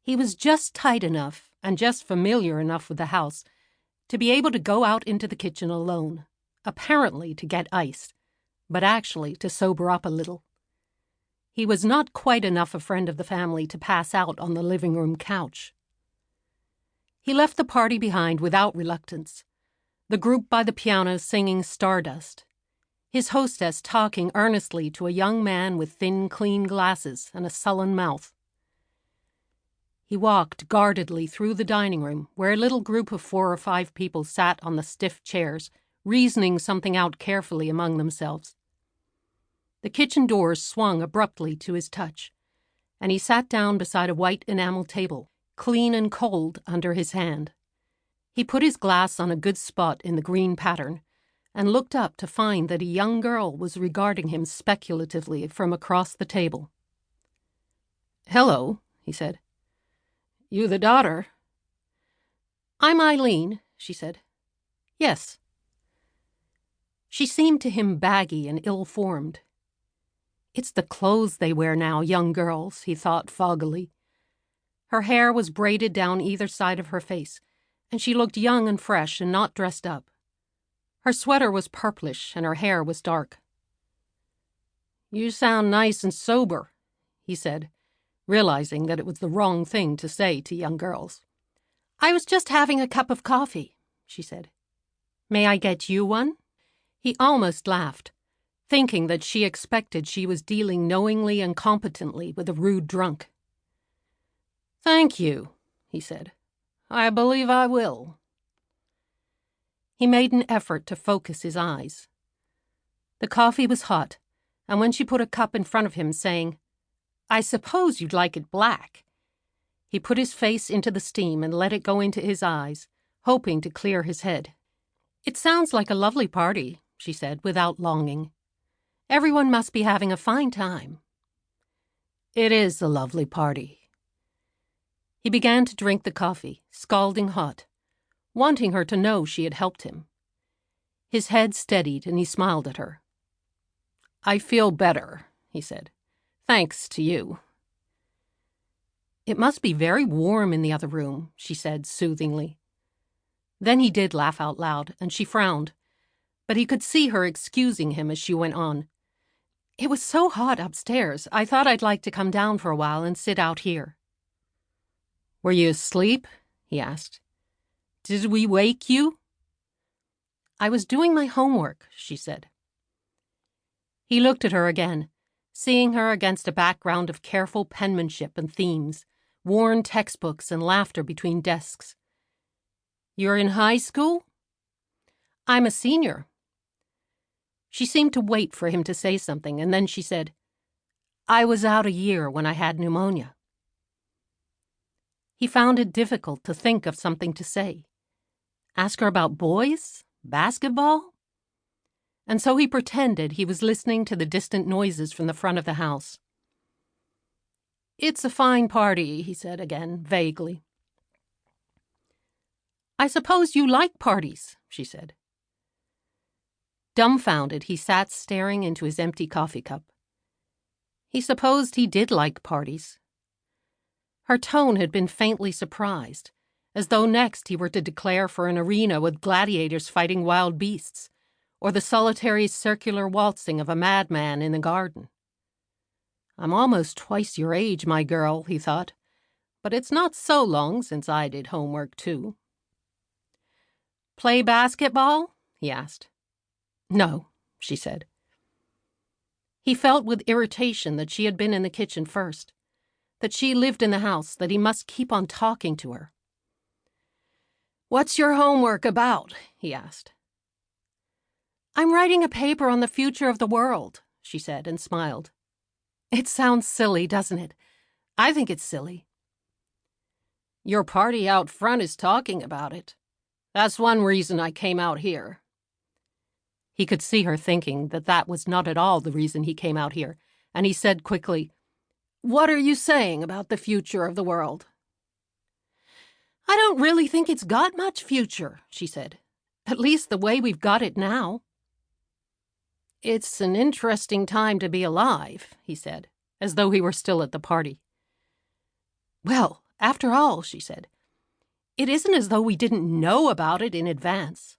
He was just tight enough and just familiar enough with the house to be able to go out into the kitchen alone, apparently to get ice, but actually to sober up a little. He was not quite enough a friend of the family to pass out on the living room couch. He left the party behind without reluctance, the group by the piano singing Stardust, his hostess talking earnestly to a young man with thin, clean glasses and a sullen mouth. He walked guardedly through the dining room, where a little group of 4 or 5 people sat on the stiff chairs, reasoning something out carefully among themselves. The kitchen doors swung abruptly to his touch, and he sat down beside a white enamel table, clean and cold under his hand. He put his glass on a good spot in the green pattern, and looked up to find that a young girl was regarding him speculatively from across the table. "Hello," he said. "You the daughter?" "I'm Eileen," she said. "Yes." She seemed to him baggy and ill-formed. It's the clothes they wear now, young girls, he thought foggily. Her hair was braided down either side of her face, and she looked young and fresh and not dressed up. Her sweater was purplish and her hair was dark. "You sound nice and sober," he said, realizing that it was the wrong thing to say to young girls. "I was just having a cup of coffee," she said. "May I get you one?" He almost laughed, thinking that she expected she was dealing knowingly and competently with a rude drunk. "Thank you," he said. "I believe I will." He made an effort to focus his eyes. The coffee was hot, and when she put a cup in front of him, saying, "I suppose you'd like it black," he put his face into the steam and let it go into his eyes, hoping to clear his head. "It sounds like a lovely party," she said, without longing. "Everyone must be having a fine time." "It is a lovely party." He began to drink the coffee, scalding hot, wanting her to know she had helped him. His head steadied and he smiled at her. "I feel better," he said. "Thanks to you." "It must be very warm in the other room," she said soothingly. Then he did laugh out loud, and she frowned, but he could see her excusing him as she went on. "It was so hot upstairs, I thought I'd like to come down for a while and sit out here." "Were you asleep?" he asked. "Did we wake you?" "I was doing my homework," she said. He looked at her again, seeing her against a background of careful penmanship and themes, worn textbooks and laughter between desks. "You're in high school?" "I'm a senior." She seemed to wait for him to say something, and then she said, "I was out a year when I had pneumonia." He found it difficult to think of something to say. Ask her about boys? Basketball? And so he pretended he was listening to the distant noises from the front of the house. "It's a fine party," he said again, vaguely. "I suppose you like parties," she said. Dumbfounded, he sat staring into his empty coffee cup. He supposed he did like parties. Her tone had been faintly surprised, as though next he were to declare for an arena with gladiators fighting wild beasts, or the solitary circular waltzing of a madman in a garden. "I'm almost twice your age, my girl," he thought, "but it's not so long since I did homework, too." "Play basketball?" he asked. "No," she said. He felt with irritation that she had been in the kitchen first, that she lived in the house, that he must keep on talking to her. "What's your homework about?" he asked. "I'm writing a paper on the future of the world," she said, and smiled. "It sounds silly, doesn't it? I think it's silly." "Your party out front is talking about it. That's one reason I came out here." He could see her thinking that that was not at all the reason he came out here, and he said quickly, "What are you saying about the future of the world?" "I don't really think it's got much future," she said. "At least the way we've got it now." "It's an interesting time to be alive," he said, as though he were still at the party. "Well, After all, she said, it isn't as though we didn't know about it in advance.